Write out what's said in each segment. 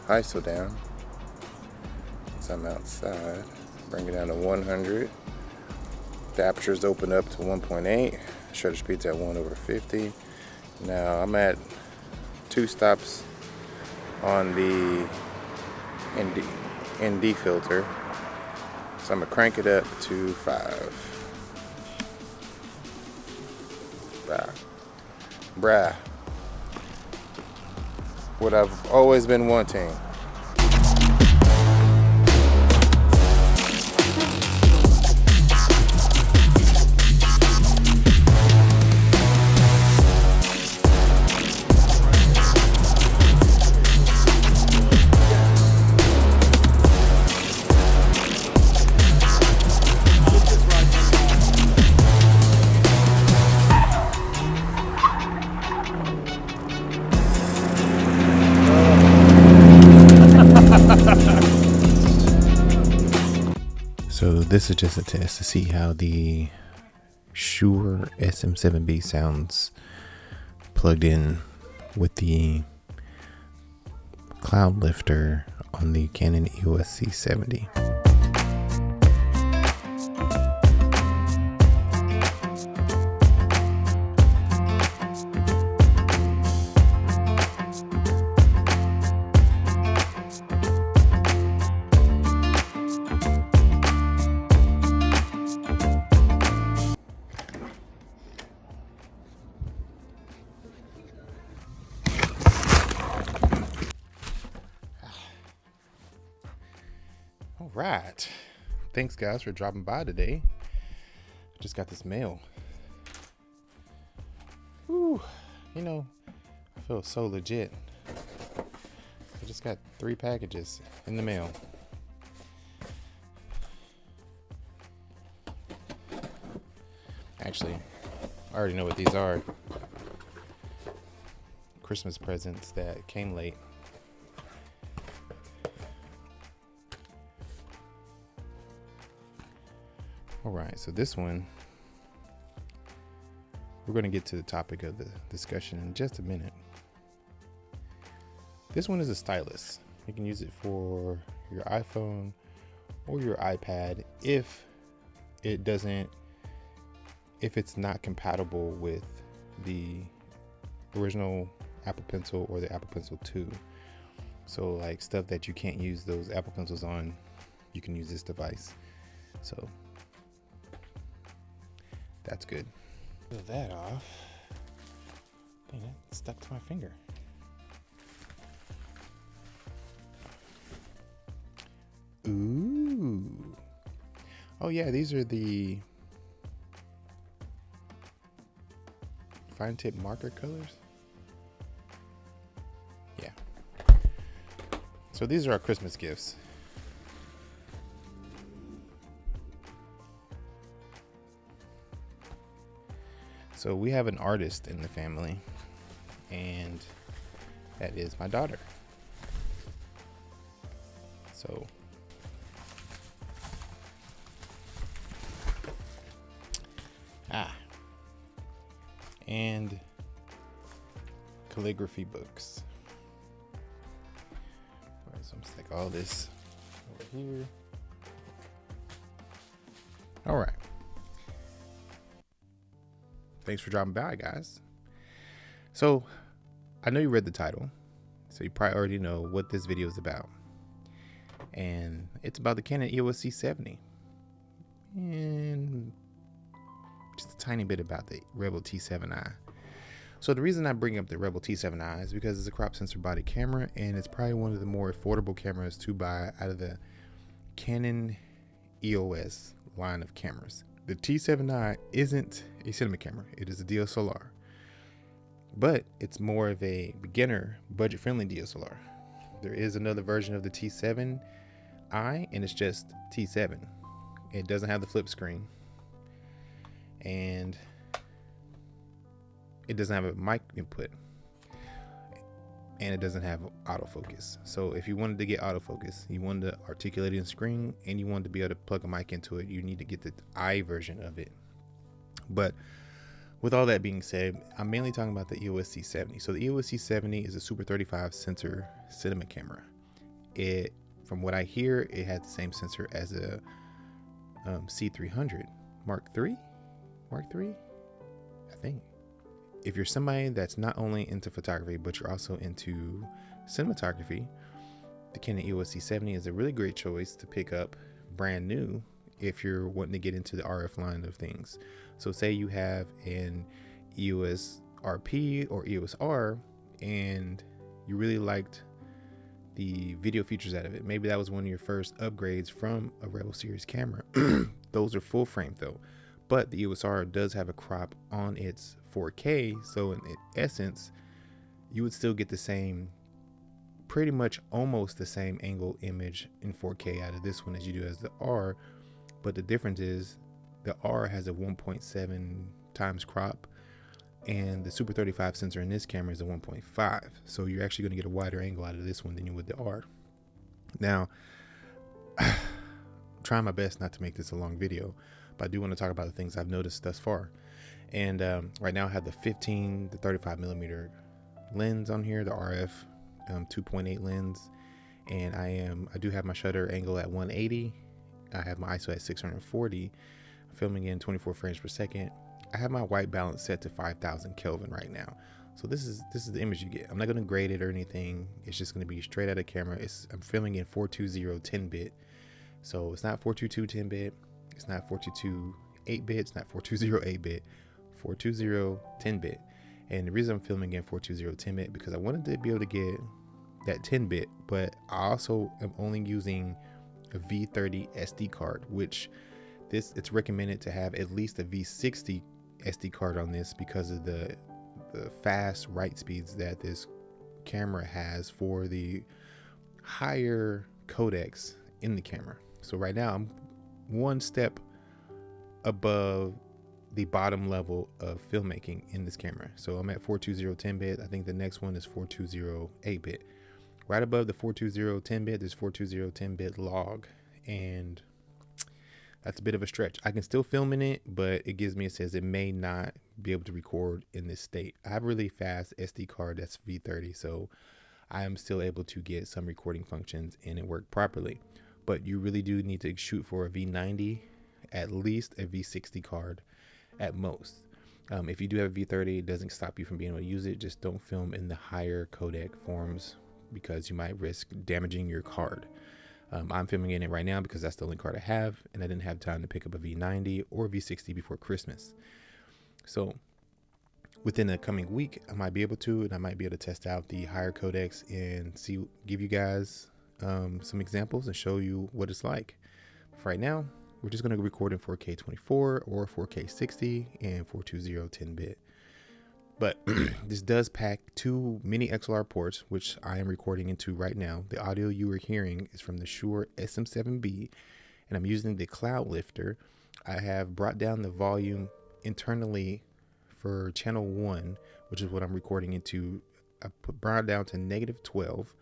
ISO down since I'm outside. Bring it down to 100. The aperture's open up to 1.8. Shutter speed's at 1/50. Now I'm at 2 stops on the ND filter, so I'm gonna crank it up to 5. Brah. What I've always been wanting. So this is just a test to see how the Shure SM7B sounds plugged in with the cloud lifter on the Canon EOS C70. All right, thanks guys for dropping by today. I just got this mail. Whew, you know, I feel so legit. I just got 3 packages in the mail. Actually, I already know what these are. Christmas presents that came late. All right, so this one, we're going to get to the topic of the discussion in just a minute. This one is a stylus. You can use it for your iPhone or your iPad if it's not compatible with the original Apple Pencil or the Apple Pencil 2. So like stuff that you can't use those Apple Pencils on, you can use this device. So that's good. Peel that off. Dang, that stuck to my finger. Ooh. Oh yeah, these are the fine tip marker colors. Yeah. So these are our Christmas gifts. So we have an artist in the family, and that is my daughter. So and calligraphy books. All right, so I'm gonna stick all this over here. All right. Thanks for dropping by, guys. So I know you read the title, so you probably already know what this video is about. And it's about the Canon EOS C70 and just a tiny bit about the Rebel T7i. So the reason I bring up the Rebel T7i is because it's a crop sensor body camera, and it's probably one of the more affordable cameras to buy out of the Canon EOS line of cameras. The T7i isn't a cinema camera, it is a DSLR, but it's more of a beginner budget-friendly DSLR. There is another version of the T7i, and it's just T7. It doesn't have the flip screen, and it doesn't have a mic input, and it doesn't have autofocus. So if you wanted to get autofocus, you wanted to articulate it in screen, and you wanted to be able to plug a mic into it, you need to get the I version of it. But with all that being said, I'm mainly talking about the EOS C70. So the EOS C70 is a Super 35 sensor cinema camera. It, from what I hear, it has the same sensor as a C300 Mark III, I think. If you're somebody that's not only into photography, but you're also into cinematography, the Canon EOS C70 is a really great choice to pick up brand new if you're wanting to get into the RF line of things. So say you have an EOS RP or EOS R and you really liked the video features out of it. Maybe that was one of your first upgrades from a Rebel series camera. Those are full frame though, but the EOS R does have a crop on its 4K, so in essence you would still get the same, pretty much almost the same angle image in 4K out of this one as you do as the R, but the difference is the R has a 1.7 times crop and the Super 35 sensor in this camera is a 1.5, so you're actually going to get a wider angle out of this one than you would the R. Now I'm trying my best not to make this a long video, but I do want to talk about the things I've noticed thus far. And right now I have the 15 to 35 millimeter lens on here, the RF 2.8 lens, and I do have my shutter angle at 180. I have my ISO at 640. I'm filming in 24 frames per second. I have my white balance set to 5000 Kelvin right now. So this is the image you get. I'm not going to grade it or anything. It's just going to be straight out of camera. I'm filming in 420 10-bit. So it's not 422 10-bit. It's not 422 8-bit. It's not 420 8-bit. 420 10-bit. And the reason I'm filming in 420 10-bit because I wanted to be able to get that 10-bit, but I also am only using a V30 SD card, which it's recommended to have at least a V60 SD card on this because of the fast write speeds that this camera has for the higher codecs in the camera. So right now I'm one step above the bottom level of filmmaking in this camera. So I'm at 420 10-bit. I think the next one is 420 8-bit. Right above the 420 10-bit, there's 420 10-bit log, and that's a bit of a stretch. I can still film in it, but it says it may not be able to record in this state. I have a really fast SD card that's V30, so I am still able to get some recording functions and it work properly. But you really do need to shoot for a V90, at least a V60 card at most. If you do have a V30, it doesn't stop you from being able to use it. Just don't film in the higher codec forms because you might risk damaging your card. I'm filming in it right now because that's the only card I have, and I didn't have time to pick up a V90 or V60 before Christmas. So within the coming week, I might be able to, and I might be able to test out the higher codecs and give you guys some examples and show you what it's like. For right now, we're just going to record in 4K 24 or 4K 60 and 420 10-bit. But this does pack 2 mini XLR ports, which I am recording into right now. The audio you are hearing is from the Shure SM7B, and I'm using the cloud lifter. I have brought down the volume internally for channel 1, which is what I'm recording into. I brought it down to -12.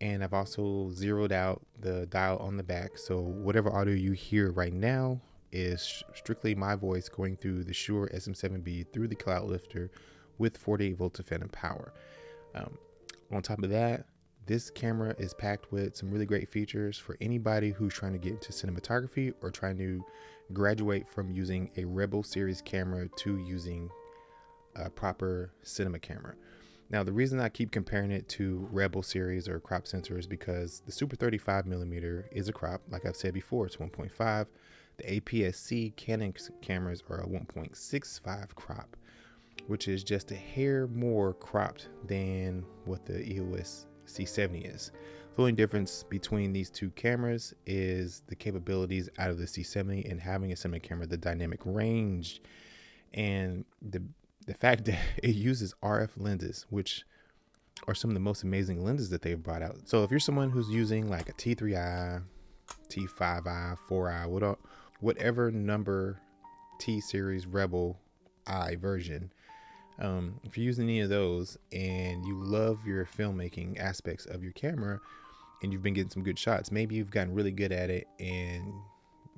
And I've also zeroed out the dial on the back. So whatever audio you hear right now is strictly my voice going through the Shure SM7B through the cloud lifter with 48 volts of phantom power. On top of that, this camera is packed with some really great features for anybody who's trying to get into cinematography or trying to graduate from using a Rebel series camera to using a proper cinema camera. Now, the reason I keep comparing it to Rebel series or crop sensor is because the Super 35mm is a crop. Like I've said before, it's 1.5. The APS-C Canon cameras are a 1.65 crop, which is just a hair more cropped than what the EOS C70 is. The only difference between these two cameras is the capabilities out of the C70 and having a cinema camera, the dynamic range, and the fact that it uses RF lenses, which are some of the most amazing lenses that they've brought out. So if you're someone who's using like a T3i, T5i, 4i, whatever number T series Rebel I version, if you're using any of those and you love your filmmaking aspects of your camera and you've been getting some good shots, maybe you've gotten really good at it and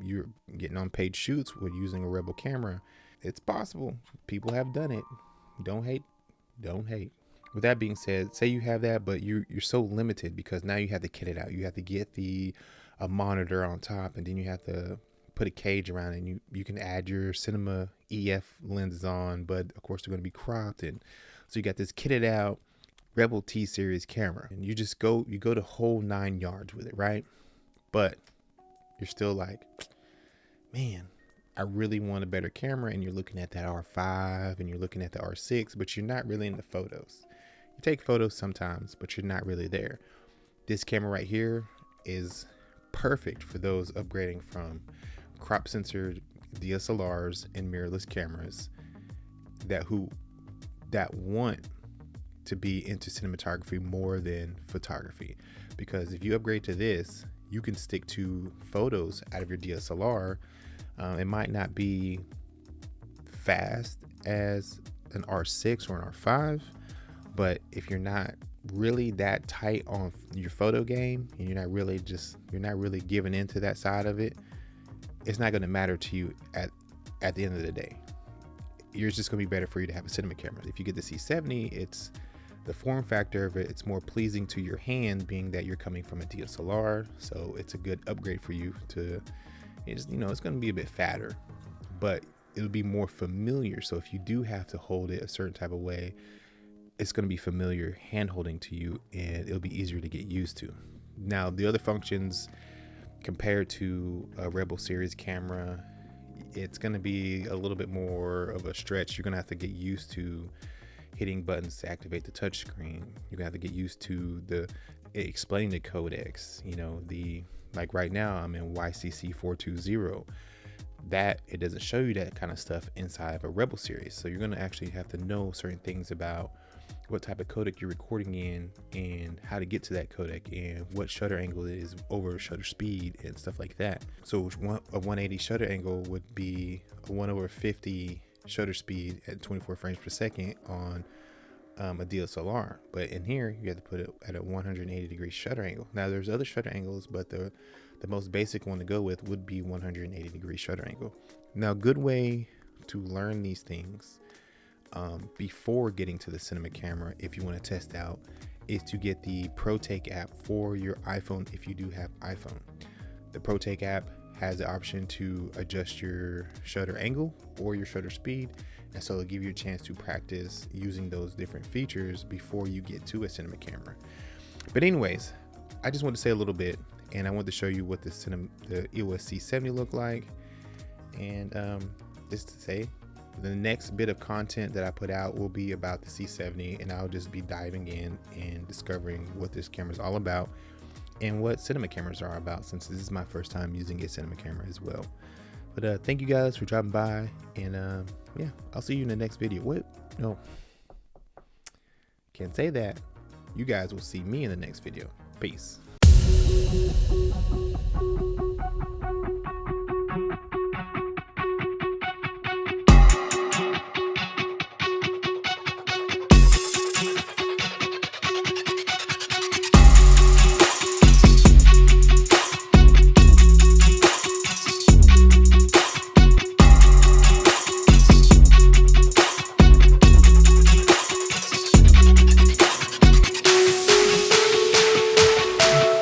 you're getting on paid shoots with using a Rebel camera, it's possible. People have done it. Don't hate. With that being said, say you have that, but you're so limited because now you have to kit it out. You have to get a monitor on top, and then you have to put a cage around it, and you can add your cinema EF lenses on, but of course they're going to be cropped. And so you got this kitted out Rebel T series camera, and you go the whole 9 yards with it, right? But you're still like, man, I really want a better camera. And you're looking at that R5 and you're looking at the R6, but you're not really in the photos. You take photos sometimes, but you're not really there. This camera right here is perfect for those upgrading from crop sensor DSLRs and mirrorless cameras that want to be into cinematography more than photography. Because if you upgrade to this, you can stick to photos out of your DSLR. It might not be fast as an R6 or an R5, but if you're not really that tight on your photo game and you're not really giving into that side of it, it's not going to matter to you at the end of the day. It's just going to be better for you to have a cinema camera. If you get the C70, it's the form factor of it, it's more pleasing to your hand, being that you're coming from a DSLR, so it's a good upgrade for you to, it's going to be a bit fatter, but it'll be more familiar. So if you do have to hold it a certain type of way, it's going to be familiar hand holding to you, and it'll be easier to get used to. Now, the other functions compared to a Rebel series camera, it's going to be a little bit more of a stretch. You're going to have to get used to hitting buttons to activate the touchscreen. You're going to have to get used to explaining the codecs. Like right now I'm in YCC 420. That it doesn't show you that kind of stuff inside of a Rebel series. So you're going to actually have to know certain things about what type of codec you're recording in and how to get to that codec and what shutter angle it is over shutter speed and stuff like that. So a 180 shutter angle would be a 1/50 shutter speed at 24 frames per second on a DSLR, but in here you have to put it at a 180 degree shutter angle. Now there's other shutter angles, but the most basic one to go with would be 180 degree shutter angle. Now, good way to learn these things before getting to the cinema camera, if you want to test out, is to get the ProTake app for your iPhone. If you do have iPhone, the ProTake app has the option to adjust your shutter angle or your shutter speed, and so it'll give you a chance to practice using those different features before you get to a cinema camera. But anyways, I just want to say a little bit, and I want to show you what the EOS C70 look like, and just to say, the next bit of content that I put out will be about the C70, and I'll just be diving in and discovering what this camera is all about and what cinema cameras are about, since this is my first time using a cinema camera as well. But thank you guys for dropping by, and yeah, I'll see you in the next video. Wait, no, can't say that. You guys will see me in the next video. Peace.